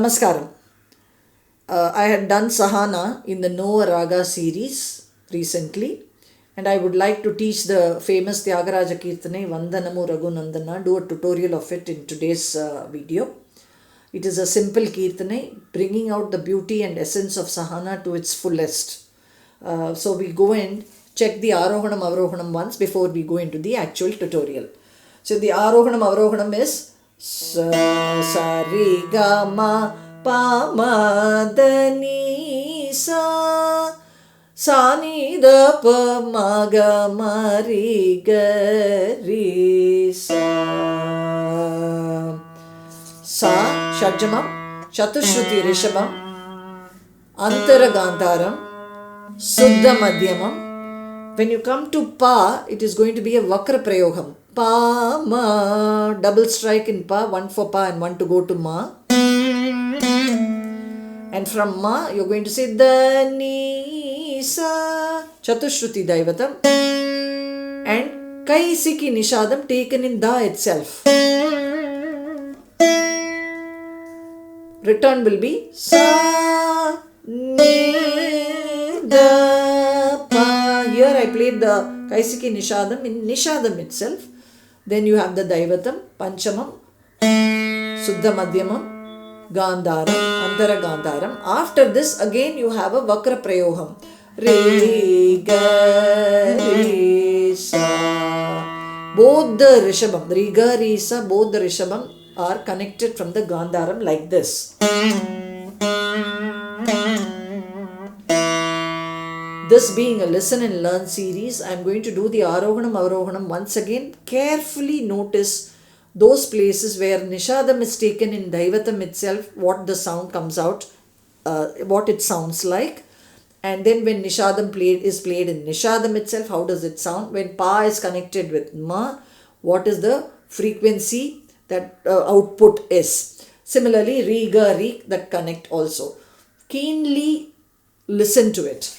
Namaskaram. I had done Sahana in the No Raga series recently, and I would like to teach the famous Tyagaraja Kirtane Vandanamu Raghunandana, do a tutorial of it in today's video. It is a simple Kirtane bringing out the beauty and essence of Sahana to its fullest. So we go and check the Arohanam Avrohanam once before we go into the actual tutorial. So the Arohanam Avrohanam is Sa Ri Ga Ma Pa Ma Da Ni Sa Sa Ni Da Pa Ma Ga Ma Ri Ga Ri Sa. Sa Shadjamam, Chatushruti Rishabam, Antara Gandharam, Suddha Madhyamam. When you come to Pa, it is going to be a Vakra Prayogam. Pa, Ma, double strike in Pa, one for Pa and one to go to Ma. And from Ma, you're going to say Da, Ni, Sa, Chatushruti Daivatam. And Kaisiki Nishadam taken in Da itself. Return will be Sa, Ni, Da, Pa. Here I played the Kaisiki Nishadam in Nishadam itself. Then you have the Daivatam, Panchamam, Suddha Madhyamam, Gandharam, Antara Gandharam. After this, again you have a Vakra Prayoham. Re, Ga, Re, Sa. Both the Rishabam, Re, Ga, Re, Sa, both the Rishabam are connected from the Gandharam like this. This being a listen and learn series, I am going to do the Arohanam Avrohanam once again. Carefully notice those places where Nishadam is taken in Daivatam itself, what the sound comes out, what it sounds like. And then when Nishadam is played in Nishadam itself, how does it sound? When Pa is connected with Ma, what is the frequency that output is? Similarly, Ri, Ga, Ri, that connect also. Keenly listen to it.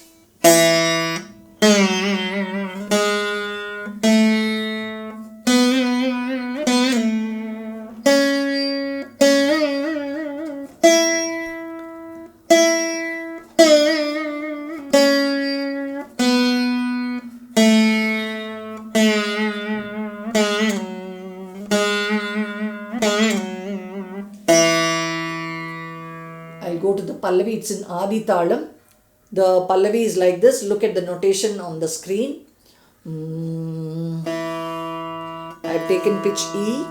I'll go to the Pallavi, it's in Adi Talam. The Pallavi is like this. Look at the notation on the screen. I've taken pitch E.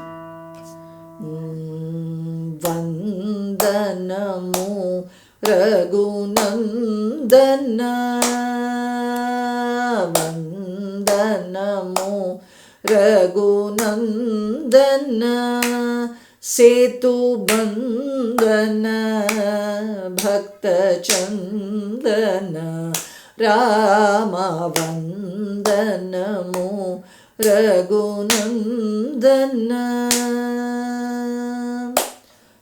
Vandanamu Raghunandana. Vandanamu Raghunandana. Sethu bandhana bhakta chandana Rama Vandanamu Raghunandana.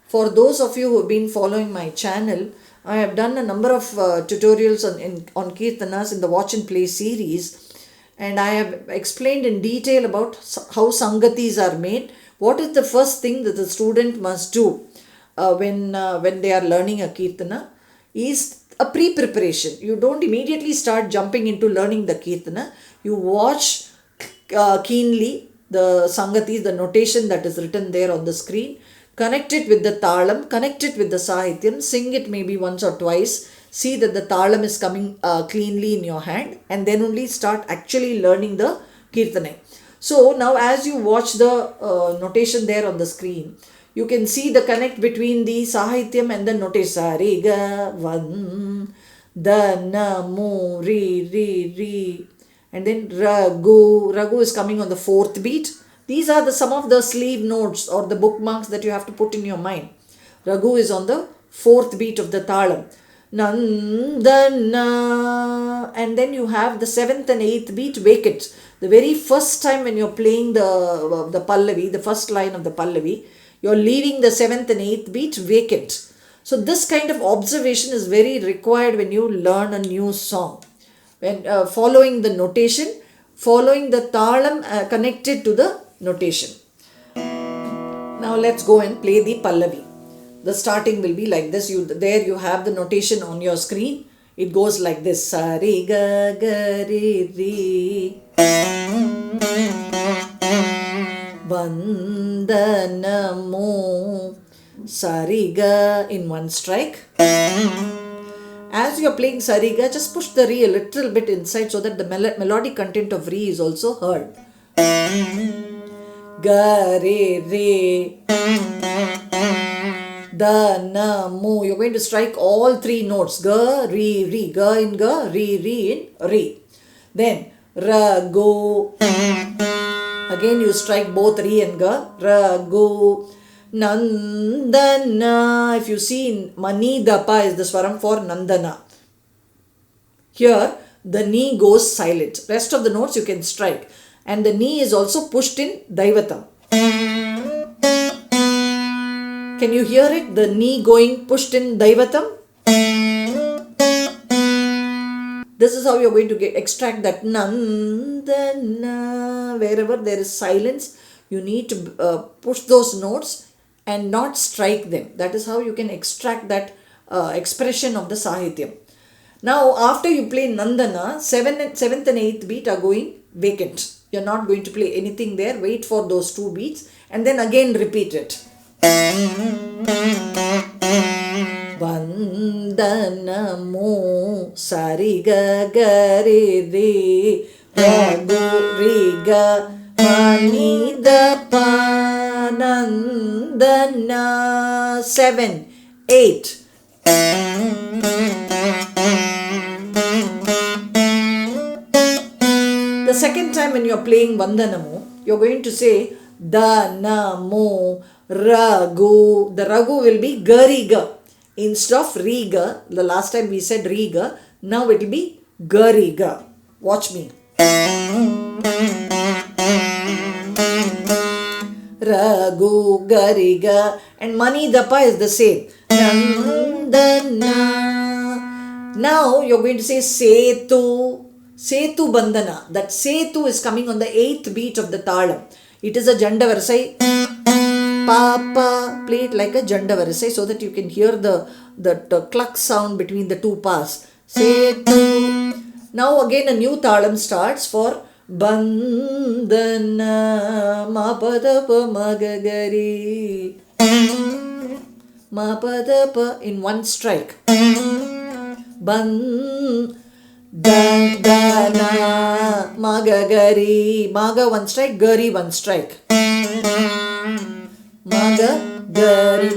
For those of you who have been following my channel, I have done a number of tutorials on Kirtanas in the Watch and Play series, and I have explained in detail about how Sangatis are made. What is the first thing that the student must do when they are learning a Kirtana is a pre-preparation. You don't immediately start jumping into learning the Kirtana. You watch keenly the Sangatis, the notation that is written there on the screen. Connect it with the Talam, connect it with the Sahityam, sing it maybe once or twice. See that the Talam is coming cleanly in your hand, and then only start actually learning the Kirtana. So now as you watch the notation there on the screen, you can see the connect between the Sahityam and the notation. Sa, Re, Ga, Van, Da, Na, Mu, Re, Re, Re. And then Raghu. Raghu is coming on the fourth beat. These are some of the sleeve notes or the bookmarks that you have to put in your mind. Raghu is on the fourth beat of the Talam. Nandana. And then you have the seventh and eighth beat, wake it. The very first time when you're playing the Pallavi, the first line of the Pallavi, you're leaving the seventh and eighth beat vacant. So this kind of observation is very required when you learn a new song. When following the notation, following the Talam connected to the notation. Now let's go and play the Pallavi. The starting will be like this. There you have the notation on your screen. It goes like this. Sa re ga ga re re. Vandanamu. Sa re ga in one strike. As you are playing sa re ga, just push the re a little bit inside so that the melodic content of re is also heard. Ga re re. Danamu. You're going to strike all three notes. Ga, re, re. Ga in ga, re, re in re. Then raghu. Again you strike both re and ga. Raghu. Nandana. If you see in mani dapa is the swaram for Nandana. Here the ni goes silent. Rest of the notes you can strike. And the ni is also pushed in Daivatam. Can you hear it? The ni going pushed in Daivatam. This is how you're going to extract that Nandana. Wherever there is silence, you need to push those notes and not strike them. That is how you can extract that expression of the Sahityam. Now, after you play Nandana, 7th and 8th beat are going vacant. You're not going to play anything there. Wait for those 2 beats and then again repeat it. Vandanamu sa re ga ga re re raghu re ga mani da pa nandana. 7, 8. The second time when you are playing Vandanamu, you are going to say Danamu Raghu. The Raghu will be Gariga. Instead of Riga, the last time we said Riga, now it will be Gariga. Watch me. Raghu, Gariga, and Mani Dapa is the same. Nandana. Now you're going to say Sethu. Sethu Bandhana. That Sethu is coming on the 8th beat of the Talam. It is a Janda Varsai. Papa. Play it like a Janda Varsai so that you can hear the cluck sound between the 2 pas. Sethu. Now again a new Talam starts for Bandhana. Mapadapa Magagari. Mapadapa in one strike. Dandana Magagari. Maga one strike, Gari one strike. Magagari.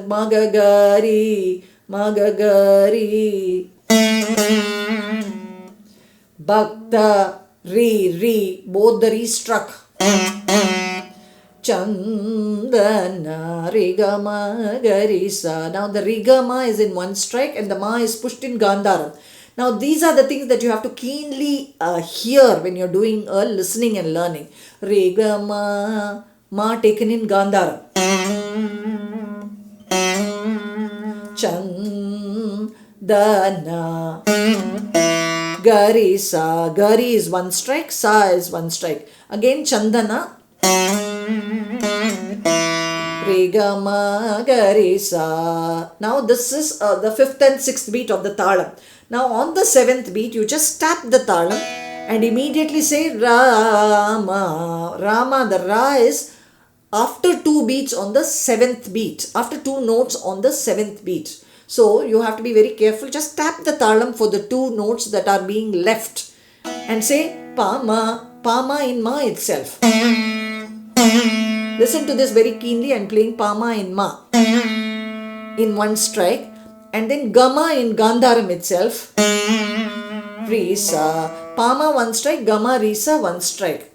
Magagari. Magagari. Bhaktha. Re. Both the re struck. Chandana Rigama Garisa. Now the Rigama is in one strike and the Ma is pushed in Gandharam. Now these are the things that you have to keenly hear when you're doing listening and learning. Rigama, Ma taken in Gandharam. Chandana Garisa. Gari is one strike, Sa is one strike. Again Chandana. Regama Garisa. Now this is the 5th and 6th beat of the Talam. Now on the 7th beat you just tap the Talam and immediately say Rama. Rama, the Ra is after 2 beats on the 7th beat. After 2 notes on the 7th beat. So you have to be very careful. Just tap the Talam for the 2 notes that are being left and say Pama. Pama in Ma itself. Listen to this very keenly. I'm playing Pama in Ma in one strike and then Gama in Gandharam itself. Risa. Pama one strike, Gama, Risa one strike.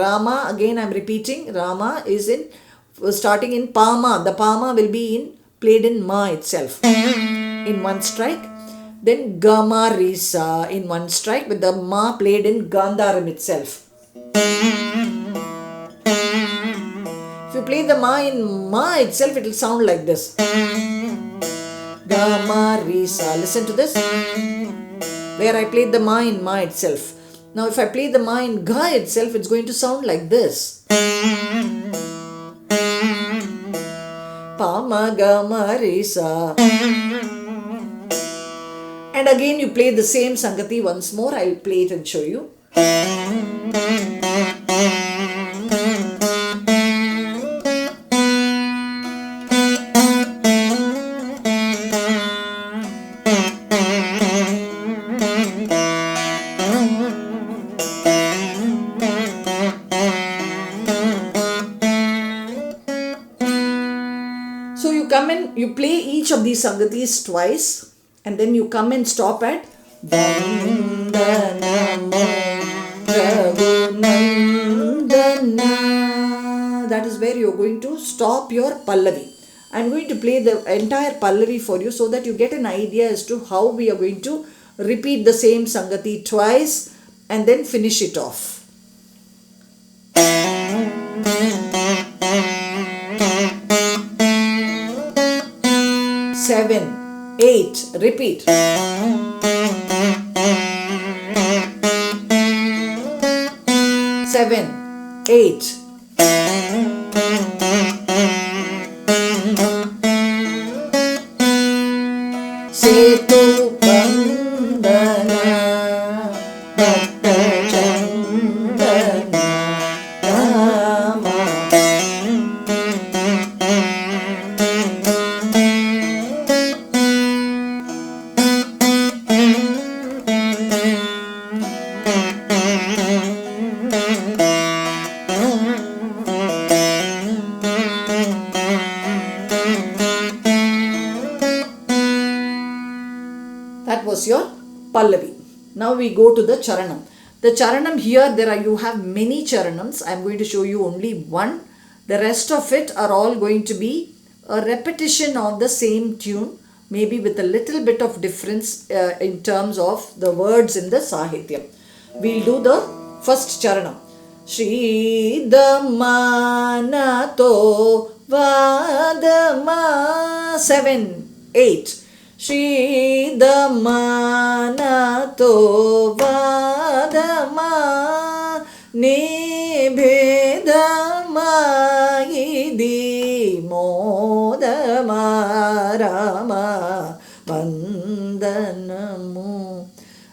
Rama, again I'm repeating. Rama is starting in Pama. The Pama will be played in Ma itself in one strike. Then Gama Risa in one strike with the Ma played in Gandharam itself. If you play the Ma in Ma itself, it will sound like this. Gama Risa. Listen to this. where I played the ma in ma itself. Now if I play the ma in ga itself, it's going to sound like this. Pa ma ga ma re sa. And again you play the same Sangati once more. I'll play it and show you. So you come in, you play each of these Sangatis twice, and then you come and stop at Vandanamu Raghunandana. That is where you are going to stop your Pallavi. I am going to play the entire Pallavi for you so that you get an idea as to how we are going to repeat the same Sangati twice and then finish it off. 7, 8, repeat. 7, 8. Sethu Vandana bhakta chandana Rama. That was your Pallavi. Now we go to the Charanam. The Charanam here, you have many Charanams. I am going to show you only one. The rest of it are all going to be a repetition of the same tune, maybe with a little bit of difference in terms of the words in the Sahityam. We'll do the first Charanam. Shri Damanato Vadama. 7, 8. Shri Damanato Vadama Nibhedama Idi Modama Rama Vandanamu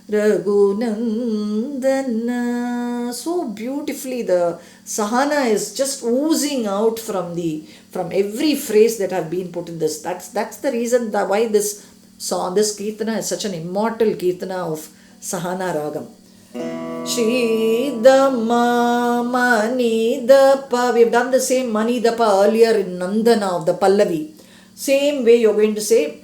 Raghunandana. So beautifully the Sahana is just oozing out from every phrase that have been put in this. That's the reason why this Kirtana is such an immortal Kirtana of Sahana Ragam. Shri Dhamma Mani Dapa. We have done the same Mani Dapa earlier in Nandana of the Pallavi. Same way you are going to say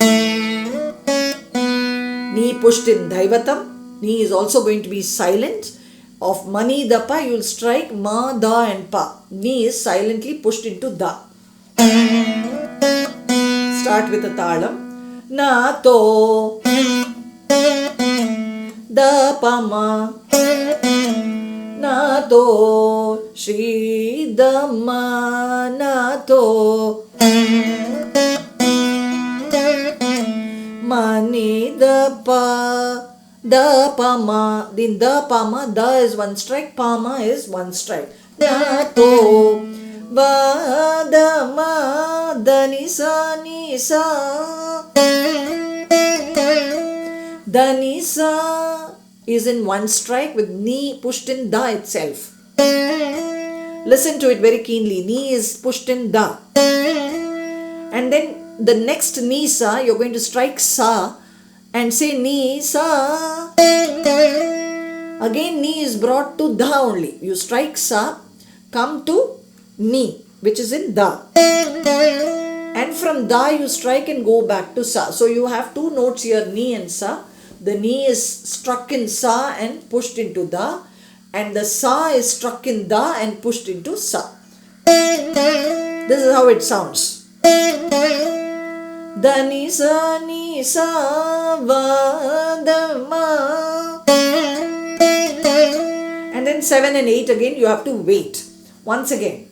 Ni pushed in Daivatam. Ni is also going to be silent. Of Mani Dapa you will strike Ma, Da and Pa. Ni is silently pushed into Da. Start with a Talam. Na to Da Pa Ma. Na to Shri Dhamma Na to Mani Dapa. Da Pa Ma. In Da Pa Ma, Da is one strike, Pa Ma is one strike. Na to Vadama Danisa Nisa. Danisa is in one strike with Ni pushed in Da itself. Listen to it very keenly. Ni is pushed in Da. And then the next Nisa, you're going to strike Sa and say Ni Sa. Again Ni is brought to Da only. You strike Sa, come to Ni, which is in Da. And from Da you strike and go back to Sa. So you have two notes here, Ni and Sa. The Ni is struck in Sa and pushed into Da. And the Sa is struck in Da and pushed into Sa. This is how it sounds. Dani Sa Ni Sa Vadama. And then 7 and 8 again you have to wait. Once again.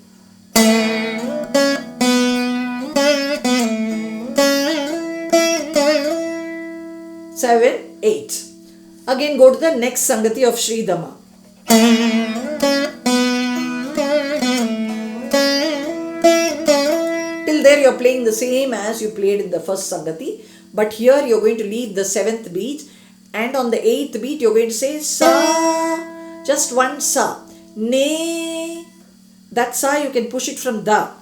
7, 8. Again go to the next Sangati of Sridhama. Till there you are playing the same as you played in the first Sangati, but here you are going to leave the 7th beat, and on the 8th beat you are going to say Sa, just one Sa. Ne, that Sa you can push it from Da.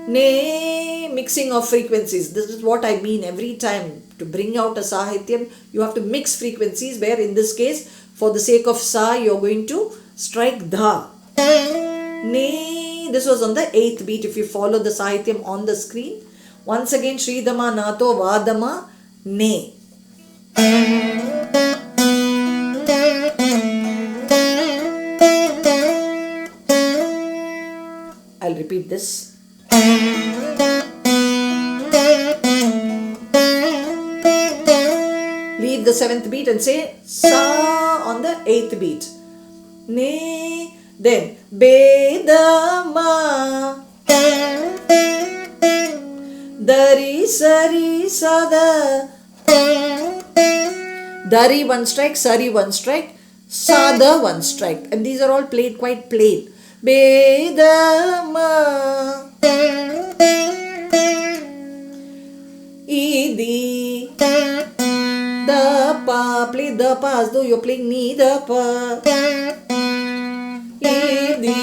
Ne, mixing of frequencies. This is what I mean every time. To bring out a Sahityam, you have to mix frequencies, where in this case, for the sake of Sa, you are going to strike Dha. Ne, this was on the 8th beat if you follow the Sahityam on the screen. Once again, Sridhama, Nato, Vadama, Ne. I'll repeat this. Leave the 7th beat and say Sa on the 8th beat. Ne, then Bedama, Dari Sari Sada. Dari one strike, Sari one strike, Sada one strike, and these are all played quite plain. Bedama, Idi, Da Pa, play Da Pa as though you're playing Ni Da Pa. Idi,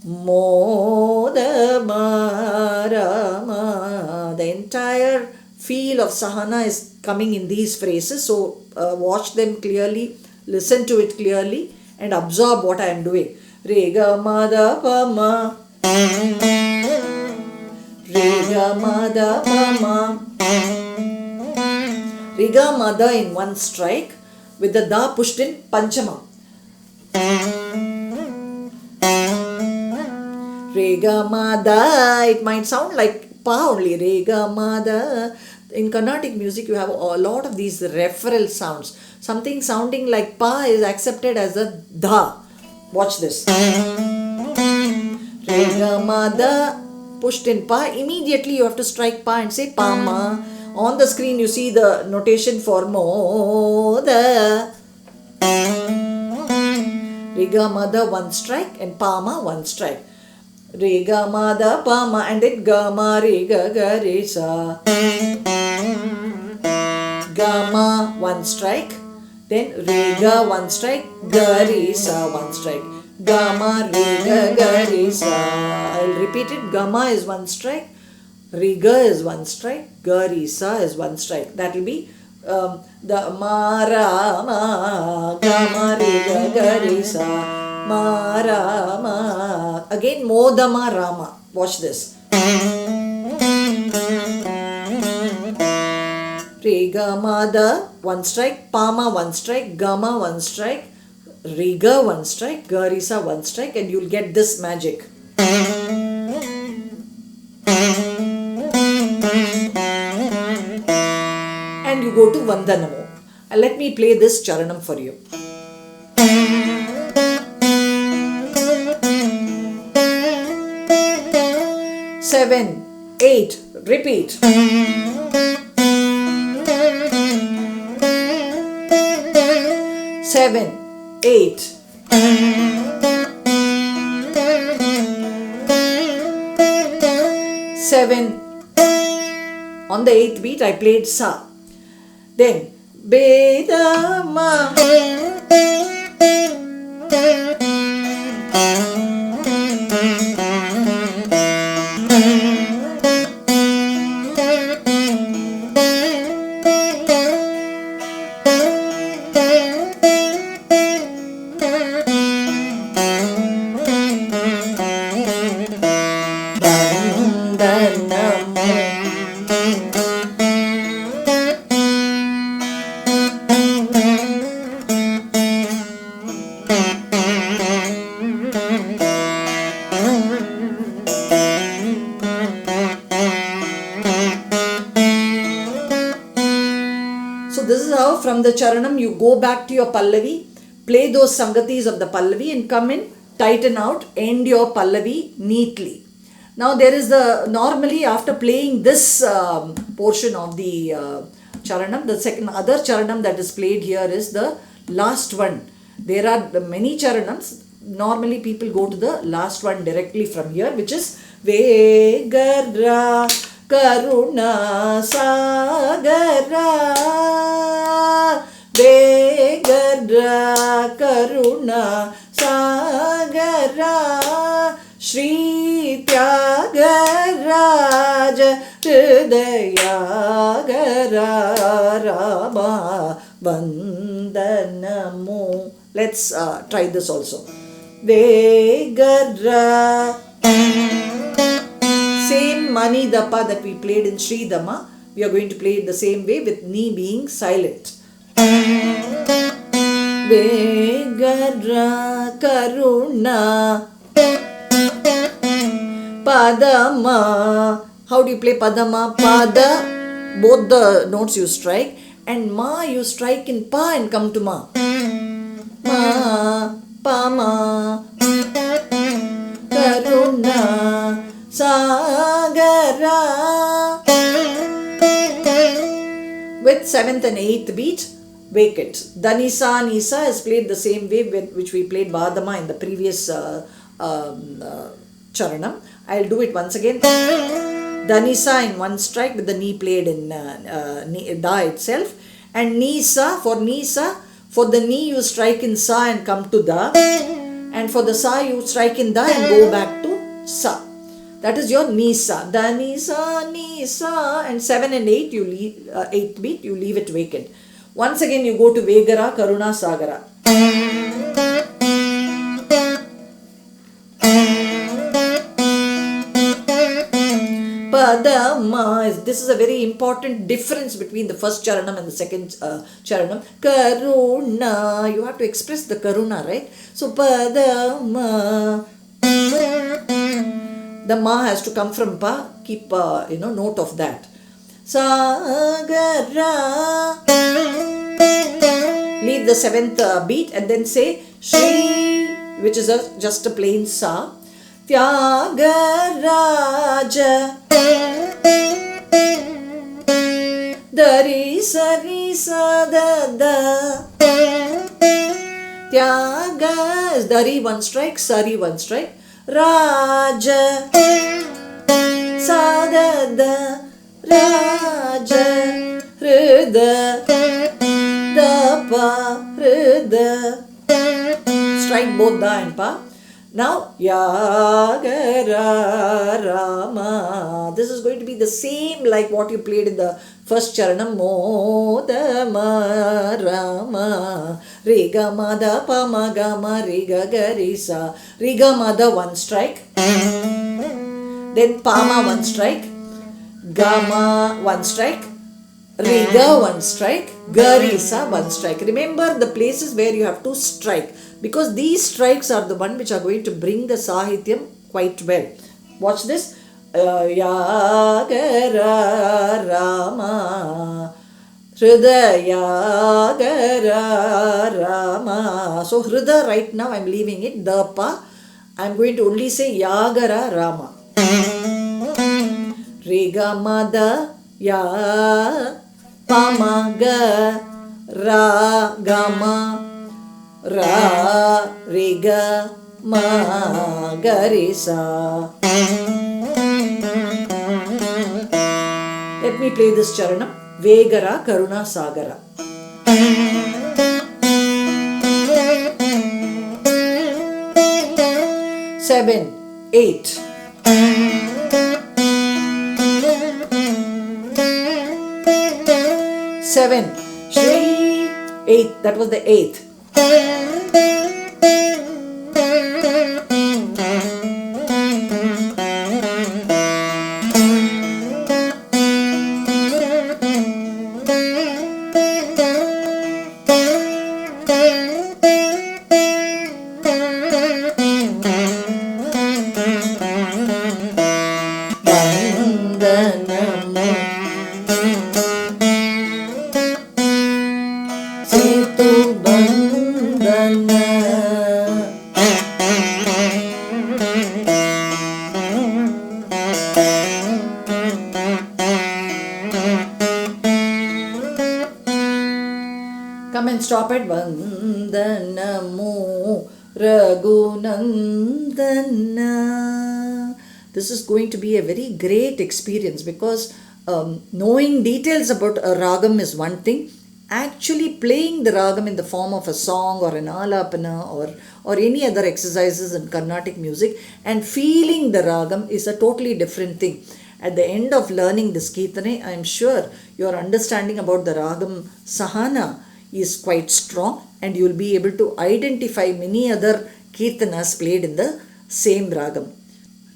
Mo Da Ma Rama. The entire feel of Sahana is coming in these phrases, so watch them clearly, listen to it clearly, and absorb what I am doing. Rega Ma Da Pa Ma, Rega Ma Da Pa Ma. Riga Mada in one strike with the Da pushed in Panchama. Rega Mada, it might sound like Pa only. Rega Mada. In Carnatic music, you have a lot of these referral sounds. Something sounding like Pa is accepted as a Da. Watch this. Rega Mada pushed in Pa. Immediately you have to strike Pa and say Pa Ma. On the screen you see the notation for Moda. Riga Mada one strike and Pama one strike. Riga Mada Pama and then Gama Riga Garisa. Gama one strike. Then Riga one strike. Garisa one strike. Gama Riga Garisa. I'll repeat it. Gama is one strike. Riga is one strike, Garisa is one strike. That will be the Marama, Gama Riga Garisa, Marama. Again, Modama Rama. Watch this. Riga Mada, one strike, Pama one strike, Gama one strike, Riga one strike, Garisa one strike, and you'll get this magic. And you go to Vandanamu. Let me play this charanam for you. 7, 8, repeat. 7, 8. Seven. On the 8th beat, I played Sa. Then Bedama. From the charanam, you go back to your Pallavi, play those Sangatis of the Pallavi and come in, tighten out, end your Pallavi neatly. Now there is normally after playing this portion of the charanam. The second other charanam that is played here is the last one. There are many charanams. Normally people go to the last one directly from here, which is Vegara Karuna Sagara. Vegara Karuna Sagara Shri Tyagaraja Nadayoga Rama Vandanamu. Let's try this also. Vegara. Same mani dapa that we played in Sri Dhamma, we are going to play it the same way with ni being silent. Vegara Karuna Padama. How do you play Padama? Pada, both the notes you strike, and Ma you strike in Pa and come to Ma. Ma, Pama, Karuna, Sagara. With 7th and 8th beat, vacant. Danisa, Nisa is played the same way which we played Badama in the previous charanam. I'll do it once again. Danisa in one strike with the knee played in Da itself. And Nisa, for the knee you strike in Sa and come to Da. And for the Sa you strike in Da and go back to Sa. That is your Nisa. Danisa, Nisa. And 7 and 8 you leave, 8th beat you leave it vacant. Once again you go to Vegara Karuna Sagara. Padama. This is a very important difference between the first charanam and the second charanam. Karuna. You have to express the Karuna, right? So Padama. The Ma has to come from Pa. Keep note of that. Sagara. Leave the 7th beat and then say Shri, which is just a plain Sa. Tyagaraja. Dari sari sa da da. Tyaga is Dari one strike, Sari one strike. Raja sa da da. Raja Hrida Dapa Hrida. Strike both Da and Pa. Now Yagara Rama. This is going to be the same like what you played in the first charanam. Modama Rama. Riga Mada Pama Gama Riga Garisa. Riga Mada one strike. Then Pama one strike. Gama one strike. Riga one strike. Garisa one strike. Remember the places where you have to strike, because these strikes are the one which are going to bring the Sahityam quite well. Watch this. Yagara Rama. Hrida Yagara Rama. So Hrida right now I am leaving it. The Pa. I am going to only say Yagara Rama. Riga Mada Ya Pamaga Ra Gama Ra Riga Ma Garisa. Let me play this charanam. Vegara Karuna Sagara. 7, 8. Seven, Shri, 8. That was the 8th. Vandanamu Sethu Vandana. stop at Vandanamu Raghunandana. This is going to be a very great experience because knowing details about a ragam is one thing. Actually playing the ragam in the form of a song or an alapana or any other exercises in Carnatic music and feeling the ragam is a totally different thing. At the end of learning this Kirtane, I am sure your understanding about the Ragam Sahana is quite strong and you will be able to identify many other Kirtanas played in the same Ragam.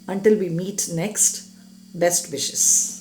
Until we meet next, best wishes.